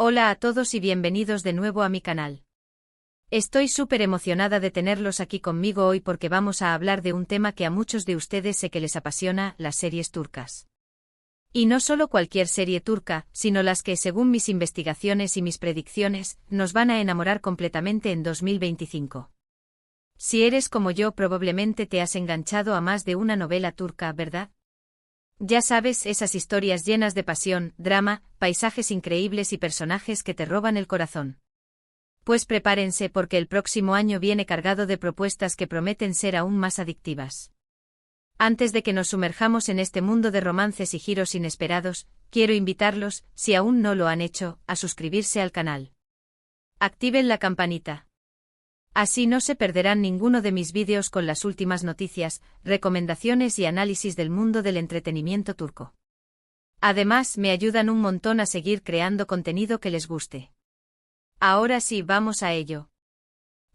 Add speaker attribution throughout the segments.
Speaker 1: Hola a todos y bienvenidos de nuevo a mi canal. Estoy súper emocionada de tenerlos aquí conmigo hoy porque vamos a hablar de un tema que a muchos de ustedes sé que les apasiona, las series turcas. Y no solo cualquier serie turca, sino las que, según mis investigaciones y mis predicciones, nos van a enamorar completamente en 2025. Si eres como yo, probablemente te has enganchado a más de una novela turca, ¿verdad? Ya sabes, esas historias llenas de pasión, drama, paisajes increíbles y personajes que te roban el corazón. Pues prepárense porque el próximo año viene cargado de propuestas que prometen ser aún más adictivas. Antes de que nos sumerjamos en este mundo de romances y giros inesperados, quiero invitarlos, si aún no lo han hecho, a suscribirse al canal. Activen la campanita. Así no se perderán ninguno de mis vídeos con las últimas noticias, recomendaciones y análisis del mundo del entretenimiento turco. Además, me ayudan un montón a seguir creando contenido que les guste. Ahora sí, vamos a ello.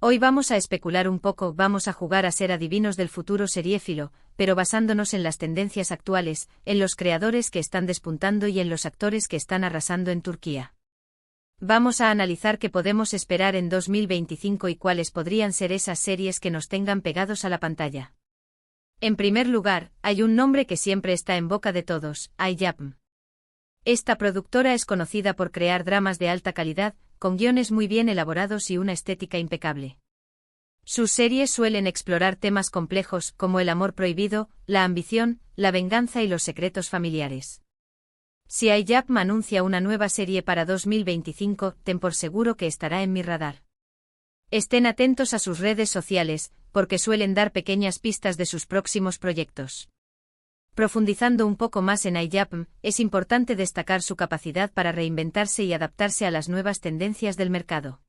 Speaker 1: Hoy vamos a especular un poco, vamos a jugar a ser adivinos del futuro seriéfilo, pero basándonos en las tendencias actuales, en los creadores que están despuntando y en los actores que están arrasando en Turquía. Vamos a analizar qué podemos esperar en 2025 y cuáles podrían ser esas series que nos tengan pegados a la pantalla. En primer lugar, hay un nombre que siempre está en boca de todos, Ay-Yapım. Esta productora es conocida por crear dramas de alta calidad, con guiones muy bien elaborados y una estética impecable. Sus series suelen explorar temas complejos como el amor prohibido, la ambición, la venganza y los secretos familiares. Si Ay-Yapım anuncia una nueva serie para 2025, ten por seguro que estará en mi radar. Estén atentos a sus redes sociales, porque suelen dar pequeñas pistas de sus próximos proyectos. Profundizando un poco más en Ay-Yapım, es importante destacar su capacidad para reinventarse y adaptarse a las nuevas tendencias del mercado.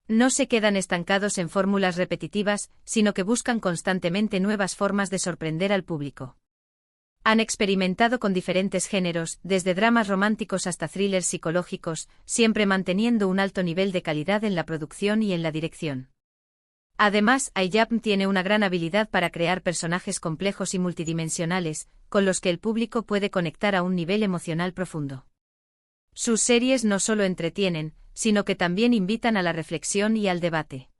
Speaker 1: No se quedan estancados en fórmulas repetitivas, sino que buscan constantemente nuevas formas de sorprender al público. Han experimentado con diferentes géneros, desde dramas románticos hasta thrillers psicológicos, siempre manteniendo un alto nivel de calidad en la producción y en la dirección. Además, Ay-Yapım tiene una gran habilidad para crear personajes complejos y multidimensionales, con los que el público puede conectar a un nivel emocional profundo. Sus series no solo entretienen, sino que también invitan a la reflexión y al debate.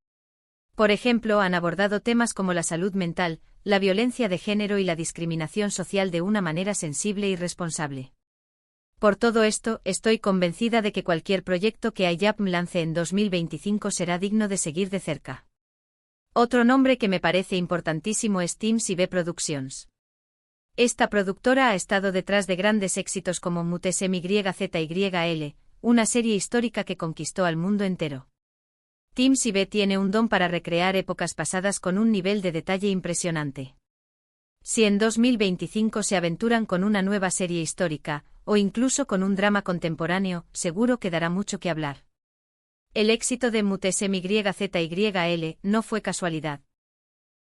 Speaker 1: Por ejemplo, han abordado temas como la salud mental, la violencia de género y la discriminación social de una manera sensible y responsable. Por todo esto, estoy convencida de que cualquier proyecto que Ay-Yapım lance en 2025 será digno de seguir de cerca. Otro nombre que me parece importantísimo es Teams y B Productions. Esta productora ha estado detrás de grandes éxitos como Muhteşem YZYL, una serie histórica que conquistó al mundo entero. Teams B tiene un don para recrear épocas pasadas con un nivel de detalle impresionante. Si en 2025 se aventuran con una nueva serie histórica, o incluso con un drama contemporáneo, seguro que dará mucho que hablar. El éxito de Muhteşem YZYL no fue casualidad.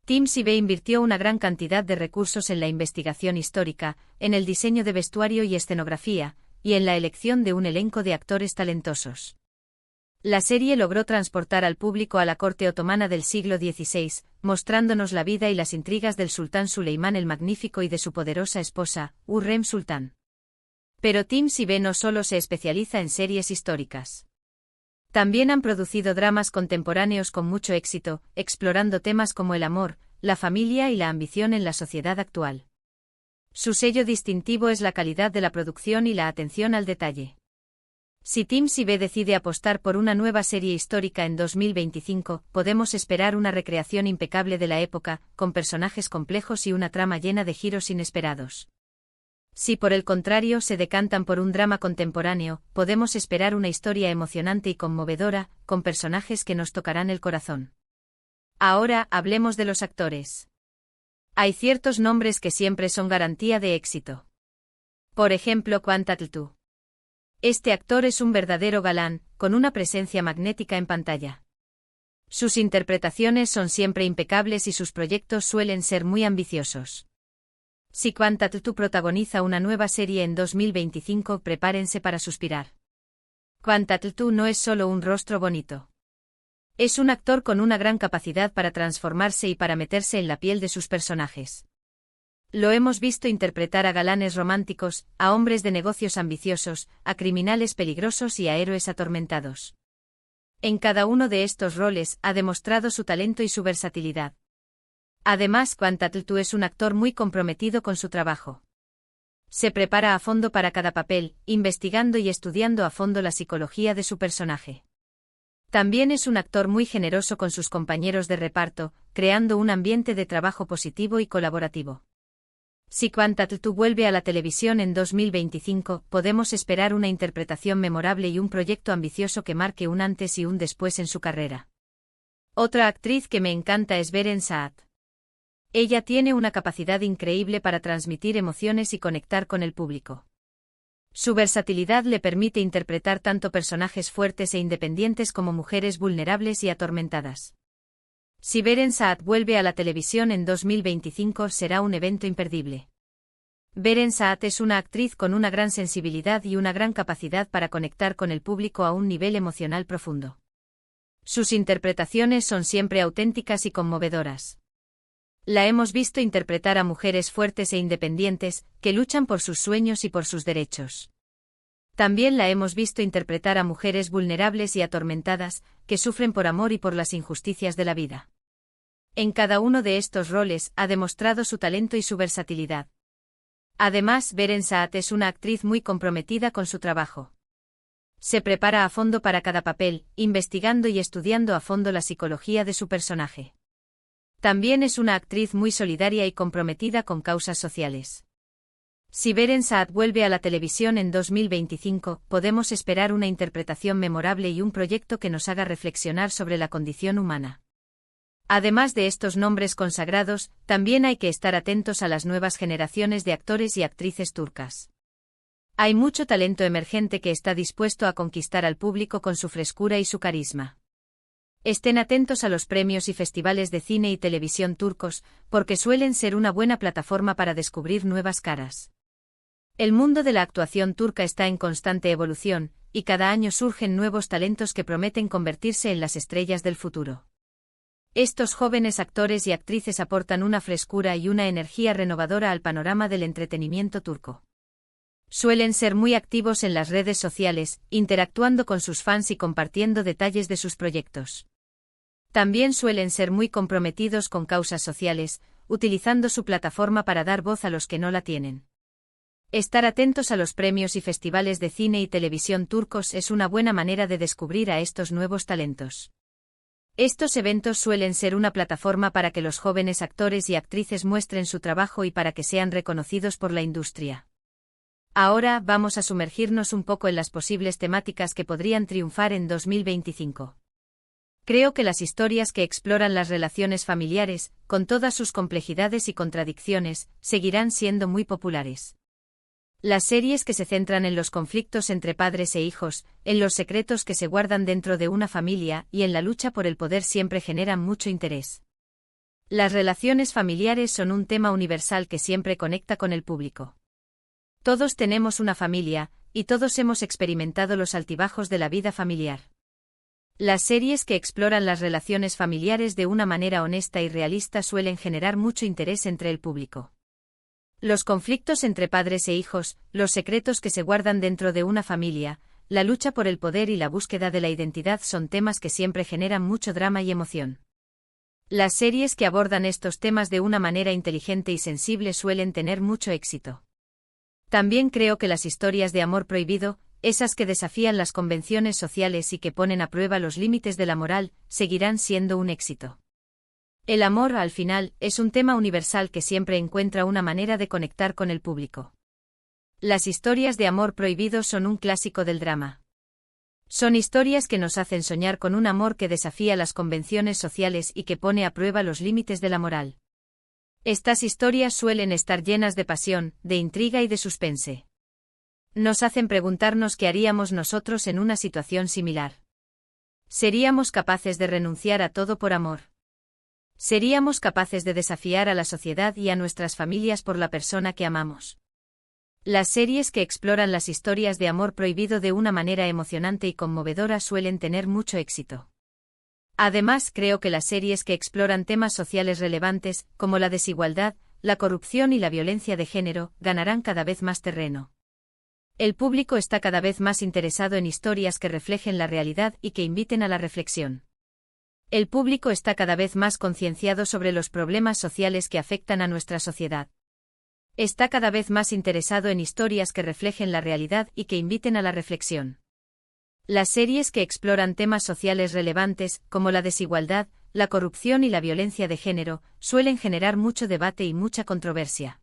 Speaker 1: Teams B invirtió una gran cantidad de recursos en la investigación histórica, en el diseño de vestuario y escenografía, y en la elección de un elenco de actores talentosos. La serie logró transportar al público a la corte otomana del siglo XVI, mostrándonos la vida y las intrigas del sultán Suleimán el Magnífico y de su poderosa esposa, Hürrem Sultán. Pero Teams B no solo se especializa en series históricas. También han producido dramas contemporáneos con mucho éxito, explorando temas como el amor, la familia y la ambición en la sociedad actual. Su sello distintivo es la calidad de la producción y la atención al detalle. Si Teams B decide apostar por una nueva serie histórica en 2025, podemos esperar una recreación impecable de la época, con personajes complejos y una trama llena de giros inesperados. Si por el contrario se decantan por un drama contemporáneo, podemos esperar una historia emocionante y conmovedora, con personajes que nos tocarán el corazón. Ahora, hablemos de los actores. Hay ciertos nombres que siempre son garantía de éxito. Por ejemplo, Kaan Tatlıtuğ. Este actor es un verdadero galán, con una presencia magnética en pantalla. Sus interpretaciones son siempre impecables y sus proyectos suelen ser muy ambiciosos. Si Kaan Tatlıtuğ protagoniza una nueva serie en 2025, prepárense para suspirar. Kaan Tatlıtuğ no es solo un rostro bonito. Es un actor con una gran capacidad para transformarse y para meterse en la piel de sus personajes. Lo hemos visto interpretar a galanes románticos, a hombres de negocios ambiciosos, a criminales peligrosos y a héroes atormentados. En cada uno de estos roles ha demostrado su talento y su versatilidad. Además, Kwon Tae-tu es un actor muy comprometido con su trabajo. Se prepara a fondo para cada papel, investigando y estudiando a fondo la psicología de su personaje. También es un actor muy generoso con sus compañeros de reparto, creando un ambiente de trabajo positivo y colaborativo. Si Kwon Tae-tu vuelve a la televisión en 2025, podemos esperar una interpretación memorable y un proyecto ambicioso que marque un antes y un después en su carrera. Otra actriz que me encanta es Beren Saat. Ella tiene una capacidad increíble para transmitir emociones y conectar con el público. Su versatilidad le permite interpretar tanto personajes fuertes e independientes como mujeres vulnerables y atormentadas. Si Beren Saat vuelve a la televisión en 2025 será un evento imperdible. Beren Saat es una actriz con una gran sensibilidad y una gran capacidad para conectar con el público a un nivel emocional profundo. Sus interpretaciones son siempre auténticas y conmovedoras. La hemos visto interpretar a mujeres fuertes e independientes, que luchan por sus sueños y por sus derechos. También la hemos visto interpretar a mujeres vulnerables y atormentadas, que sufren por amor y por las injusticias de la vida. En cada uno de estos roles ha demostrado su talento y su versatilidad. Además, Beren Saat es una actriz muy comprometida con su trabajo. Se prepara a fondo para cada papel, investigando y estudiando a fondo la psicología de su personaje. También es una actriz muy solidaria y comprometida con causas sociales. Si Beren Saat vuelve a la televisión en 2025, podemos esperar una interpretación memorable y un proyecto que nos haga reflexionar sobre la condición humana. Además de estos nombres consagrados, también hay que estar atentos a las nuevas generaciones de actores y actrices turcas. Hay mucho talento emergente que está dispuesto a conquistar al público con su frescura y su carisma. Estén atentos a los premios y festivales de cine y televisión turcos, porque suelen ser una buena plataforma para descubrir nuevas caras. El mundo de la actuación turca está en constante evolución, y cada año surgen nuevos talentos que prometen convertirse en las estrellas del futuro. Estos jóvenes actores y actrices aportan una frescura y una energía renovadora al panorama del entretenimiento turco. Suelen ser muy activos en las redes sociales, interactuando con sus fans y compartiendo detalles de sus proyectos. También suelen ser muy comprometidos con causas sociales, utilizando su plataforma para dar voz a los que no la tienen. Estar atentos a los premios y festivales de cine y televisión turcos es una buena manera de descubrir a estos nuevos talentos. Estos eventos suelen ser una plataforma para que los jóvenes actores y actrices muestren su trabajo y para que sean reconocidos por la industria. Ahora vamos a sumergirnos un poco en las posibles temáticas que podrían triunfar en 2025. Creo que las historias que exploran las relaciones familiares, con todas sus complejidades y contradicciones, seguirán siendo muy populares. Las series que se centran en los conflictos entre padres e hijos, en los secretos que se guardan dentro de una familia y en la lucha por el poder siempre generan mucho interés. Las relaciones familiares son un tema universal que siempre conecta con el público. Todos tenemos una familia, y todos hemos experimentado los altibajos de la vida familiar. Las series que exploran las relaciones familiares de una manera honesta y realista suelen generar mucho interés entre el público. Los conflictos entre padres e hijos, los secretos que se guardan dentro de una familia, la lucha por el poder y la búsqueda de la identidad son temas que siempre generan mucho drama y emoción. Las series que abordan estos temas de una manera inteligente y sensible suelen tener mucho éxito. También creo que las historias de amor prohibido, esas que desafían las convenciones sociales y que ponen a prueba los límites de la moral, seguirán siendo un éxito. El amor, al final, es un tema universal que siempre encuentra una manera de conectar con el público. Las historias de amor prohibido son un clásico del drama. Son historias que nos hacen soñar con un amor que desafía las convenciones sociales y que pone a prueba los límites de la moral. Estas historias suelen estar llenas de pasión, de intriga y de suspense. Nos hacen preguntarnos qué haríamos nosotros en una situación similar. ¿Seríamos capaces de renunciar a todo por amor? ¿Seríamos capaces de desafiar a la sociedad y a nuestras familias por la persona que amamos? Las series que exploran las historias de amor prohibido de una manera emocionante y conmovedora suelen tener mucho éxito. Además, creo que las series que exploran temas sociales relevantes, como la desigualdad, la corrupción y la violencia de género ganarán cada vez más terreno. El público está cada vez más interesado en historias que reflejen la realidad y que inviten a la reflexión. El público está cada vez más concienciado sobre los problemas sociales que afectan a nuestra sociedad. Está cada vez más interesado en historias que reflejen la realidad y que inviten a la reflexión. Las series que exploran temas sociales relevantes, como la desigualdad, la corrupción y la violencia de género, suelen generar mucho debate y mucha controversia.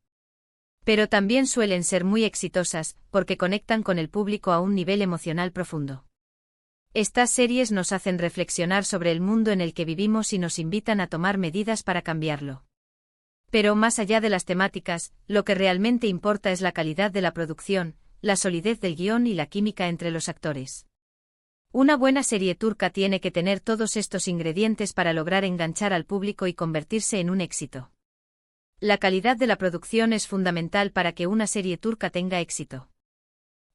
Speaker 1: Pero también suelen ser muy exitosas, porque conectan con el público a un nivel emocional profundo. Estas series nos hacen reflexionar sobre el mundo en el que vivimos y nos invitan a tomar medidas para cambiarlo. Pero más allá de las temáticas, lo que realmente importa es la calidad de la producción, la solidez del guión y la química entre los actores. Una buena serie turca tiene que tener todos estos ingredientes para lograr enganchar al público y convertirse en un éxito. La calidad de la producción es fundamental para que una serie turca tenga éxito.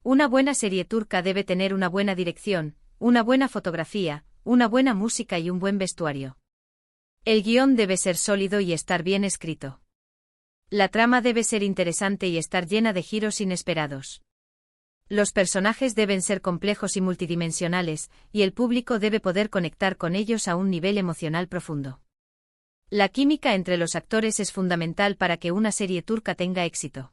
Speaker 1: Una buena serie turca debe tener una buena dirección, una buena fotografía, una buena música y un buen vestuario. El guión debe ser sólido y estar bien escrito. La trama debe ser interesante y estar llena de giros inesperados. Los personajes deben ser complejos y multidimensionales, y el público debe poder conectar con ellos a un nivel emocional profundo. La química entre los actores es fundamental para que una serie turca tenga éxito.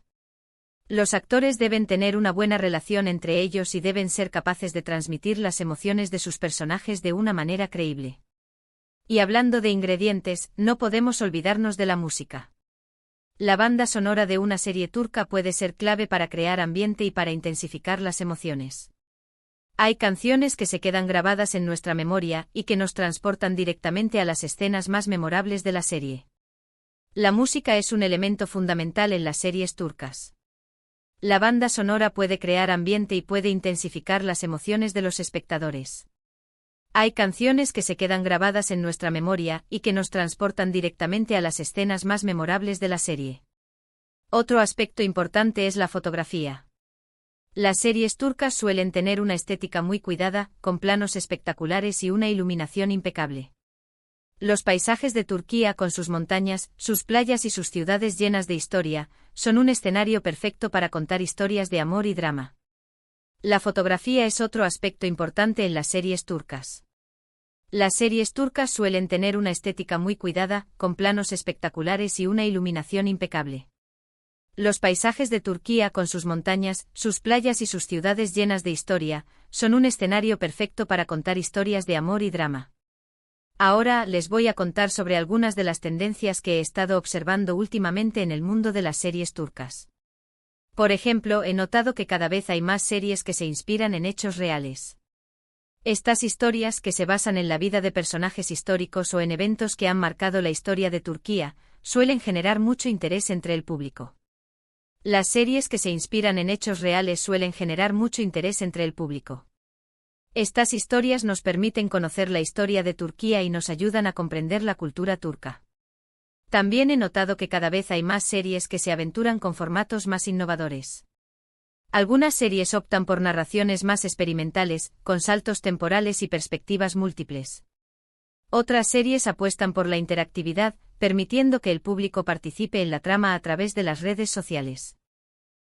Speaker 1: Los actores deben tener una buena relación entre ellos y deben ser capaces de transmitir las emociones de sus personajes de una manera creíble. Y hablando de ingredientes, no podemos olvidarnos de la música. La banda sonora de una serie turca puede ser clave para crear ambiente y para intensificar las emociones. Hay canciones que se quedan grabadas en nuestra memoria y que nos transportan directamente a las escenas más memorables de la serie. La música es un elemento fundamental en las series turcas. La banda sonora puede crear ambiente y puede intensificar las emociones de los espectadores. Hay canciones que se quedan grabadas en nuestra memoria y que nos transportan directamente a las escenas más memorables de la serie. Otro aspecto importante es la fotografía. Las series turcas suelen tener una estética muy cuidada, con planos espectaculares y una iluminación impecable. Los paisajes de Turquía con sus montañas, sus playas y sus ciudades llenas de historia, son un escenario perfecto para contar historias de amor y drama. La fotografía es otro aspecto importante en las series turcas. Las series turcas suelen tener una estética muy cuidada, con planos espectaculares y una iluminación impecable. Los paisajes de Turquía con sus montañas, sus playas y sus ciudades llenas de historia, son un escenario perfecto para contar historias de amor y drama. Ahora les voy a contar sobre algunas de las tendencias que he estado observando últimamente en el mundo de las series turcas. Por ejemplo, he notado que cada vez hay más series que se inspiran en hechos reales. Estas historias, que se basan en la vida de personajes históricos o en eventos que han marcado la historia de Turquía, suelen generar mucho interés entre el público. Las series que se inspiran en hechos reales suelen generar mucho interés entre el público. Estas historias nos permiten conocer la historia de Turquía y nos ayudan a comprender la cultura turca. También he notado que cada vez hay más series que se aventuran con formatos más innovadores. Algunas series optan por narraciones más experimentales, con saltos temporales y perspectivas múltiples. Otras series apuestan por la interactividad, permitiendo que el público participe en la trama a través de las redes sociales.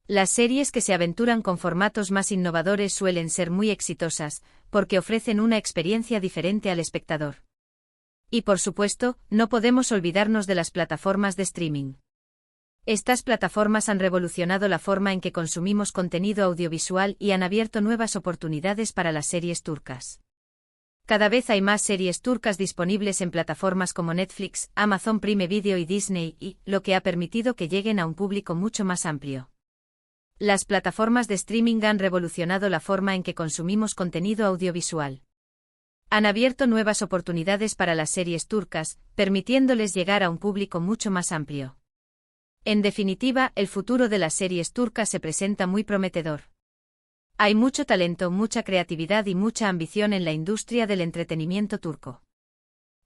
Speaker 1: Las series que se aventuran con formatos más innovadores suelen ser muy exitosas, porque ofrecen una experiencia diferente al espectador. Y por supuesto, no podemos olvidarnos de las plataformas de streaming. Estas plataformas han revolucionado la forma en que consumimos contenido audiovisual y han abierto nuevas oportunidades para las series turcas. Cada vez hay más series turcas disponibles en plataformas como Netflix, Amazon Prime Video y Disney, y lo que ha permitido que lleguen a un público mucho más amplio. Las plataformas de streaming han revolucionado la forma en que consumimos contenido audiovisual. Han abierto nuevas oportunidades para las series turcas, permitiéndoles llegar a un público mucho más amplio. En definitiva, el futuro de las series turcas se presenta muy prometedor. Hay mucho talento, mucha creatividad y mucha ambición en la industria del entretenimiento turco.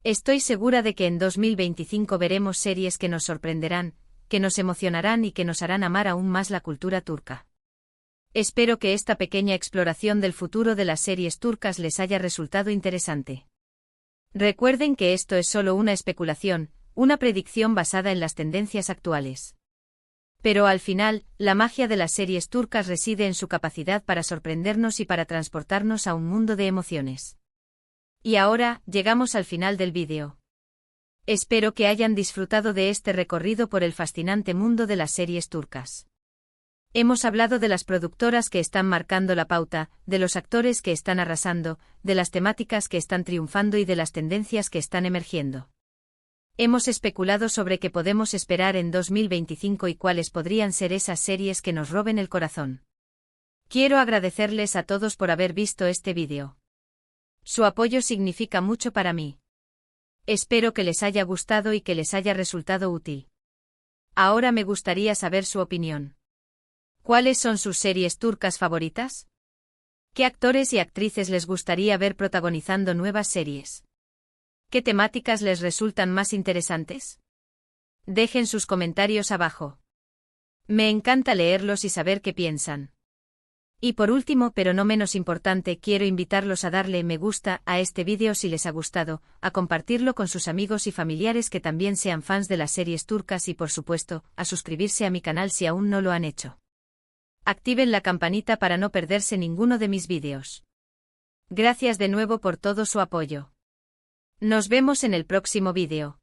Speaker 1: Estoy segura de que en 2025 veremos series que nos sorprenderán, que nos emocionarán y que nos harán amar aún más la cultura turca. Espero que esta pequeña exploración del futuro de las series turcas les haya resultado interesante. Recuerden que esto es solo una especulación, Una predicción basada en las tendencias actuales. Pero al final, la magia de las series turcas reside en su capacidad para sorprendernos y para transportarnos a un mundo de emociones. Y ahora, llegamos al final del vídeo. Espero que hayan disfrutado de este recorrido por el fascinante mundo de las series turcas. Hemos hablado de las productoras que están marcando la pauta, de los actores que están arrasando, de las temáticas que están triunfando y de las tendencias que están emergiendo. Hemos especulado sobre qué podemos esperar en 2025 y cuáles podrían ser esas series que nos roben el corazón. Quiero agradecerles a todos por haber visto este vídeo. Su apoyo significa mucho para mí. Espero que les haya gustado y que les haya resultado útil. Ahora me gustaría saber su opinión. ¿Cuáles son sus series turcas favoritas? ¿Qué actores y actrices les gustaría ver protagonizando nuevas series? ¿Qué temáticas les resultan más interesantes? Dejen sus comentarios abajo. Me encanta leerlos y saber qué piensan. Y por último, pero no menos importante, quiero invitarlos a darle me gusta a este vídeo si les ha gustado, a compartirlo con sus amigos y familiares que también sean fans de las series turcas y por supuesto, a suscribirse a mi canal si aún no lo han hecho. Activen la campanita para no perderse ninguno de mis vídeos. Gracias de nuevo por todo su apoyo. Nos vemos en el próximo vídeo.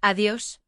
Speaker 1: Adiós.